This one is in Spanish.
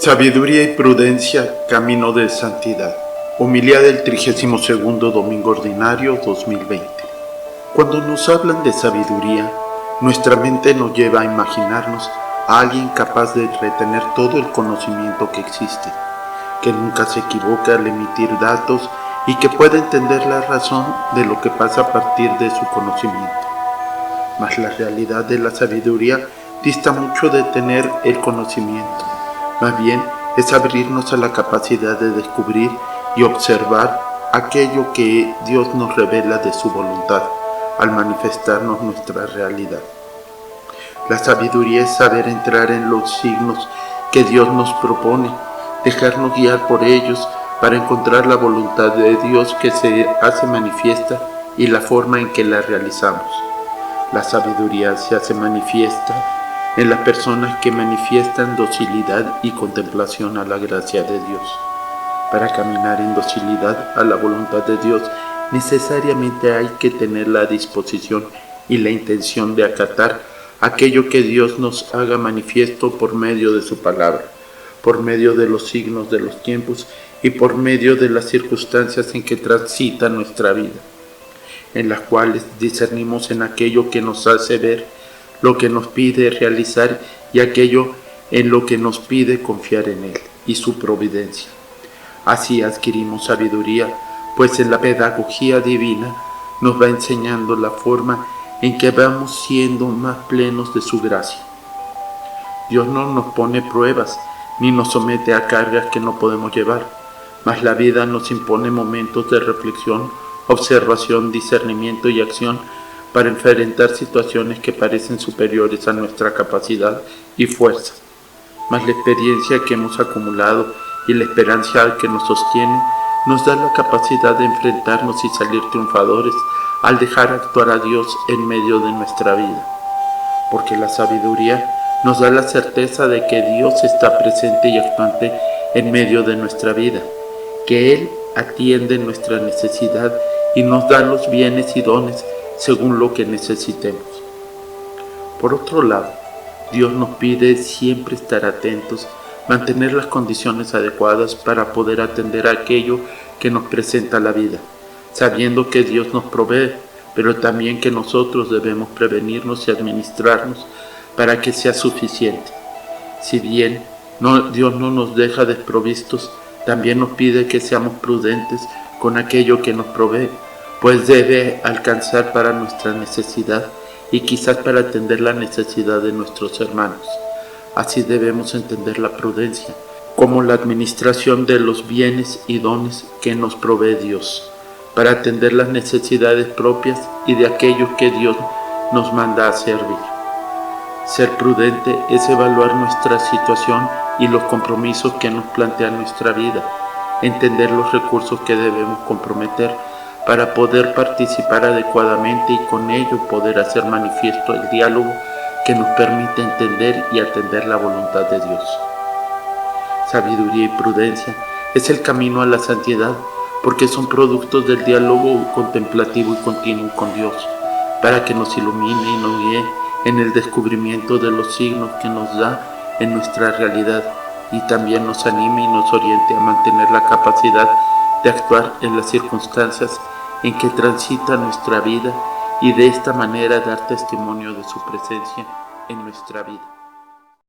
Sabiduría y prudencia, camino de santidad. Homilía del 32º Domingo Ordinario 2020. Cuando nos hablan de sabiduría, nuestra mente nos lleva a imaginarnos a alguien capaz de retener todo el conocimiento que existe, que nunca se equivoca al emitir datos y que puede entender la razón de lo que pasa a partir de su conocimiento. Mas la realidad de la sabiduría dista mucho de tener el conocimiento. Más bien es abrirnos a la capacidad de descubrir y observar aquello que Dios nos revela de su voluntad al manifestarnos nuestra realidad. La sabiduría es saber entrar en los signos que Dios nos propone, dejarnos guiar por ellos para encontrar la voluntad de Dios que se hace manifiesta y la forma en que la realizamos. La sabiduría se hace manifiesta en las personas que manifiestan docilidad y contemplación a la gracia de Dios. Para caminar en docilidad a la voluntad de Dios, necesariamente hay que tener la disposición y la intención de acatar aquello que Dios nos haga manifiesto por medio de su palabra, por medio de los signos de los tiempos y por medio de las circunstancias en que transita nuestra vida, en las cuales discernimos en aquello que nos hace ver lo que nos pide realizar y aquello en lo que nos pide confiar en Él y su providencia. Así adquirimos sabiduría, pues en la pedagogía divina nos va enseñando la forma en que vamos siendo más plenos de su gracia. Dios no nos pone pruebas ni nos somete a cargas que no podemos llevar, mas la vida nos impone momentos de reflexión, observación, discernimiento y acción para enfrentar situaciones que parecen superiores a nuestra capacidad y fuerza. Mas la experiencia que hemos acumulado y la esperanza que nos sostiene nos da la capacidad de enfrentarnos y salir triunfadores al dejar actuar a Dios en medio de nuestra vida. Porque la sabiduría nos da la certeza de que Dios está presente y actuante en medio de nuestra vida, que Él atiende nuestra necesidad y nos da los bienes y dones según lo que necesitemos. Por otro lado, Dios nos pide siempre estar atentos, mantener las condiciones adecuadas para poder atender a aquello que nos presenta la vida, sabiendo que Dios nos provee, pero también que nosotros debemos prevenirnos y administrarnos para que sea suficiente. Si bien Dios no nos deja desprovistos, también nos pide que seamos prudentes con aquello que nos provee, pues debe alcanzar para nuestra necesidad y quizás para atender la necesidad de nuestros hermanos. Así debemos entender la prudencia como la administración de los bienes y dones que nos provee Dios, para atender las necesidades propias y de aquellos que Dios nos manda a servir. Ser prudente es evaluar nuestra situación y los compromisos que nos plantea nuestra vida, entender los recursos que debemos comprometer para poder participar adecuadamente y con ello poder hacer manifiesto el diálogo que nos permite entender y atender la voluntad de Dios. Sabiduría y prudencia es el camino a la santidad porque son productos del diálogo contemplativo y continuo con Dios, para que nos ilumine y nos guíe en el descubrimiento de los signos que nos da en nuestra realidad y también nos anime y nos oriente a mantener la capacidad de actuar en las circunstancias en que transita nuestra vida y de esta manera dar testimonio de su presencia en nuestra vida.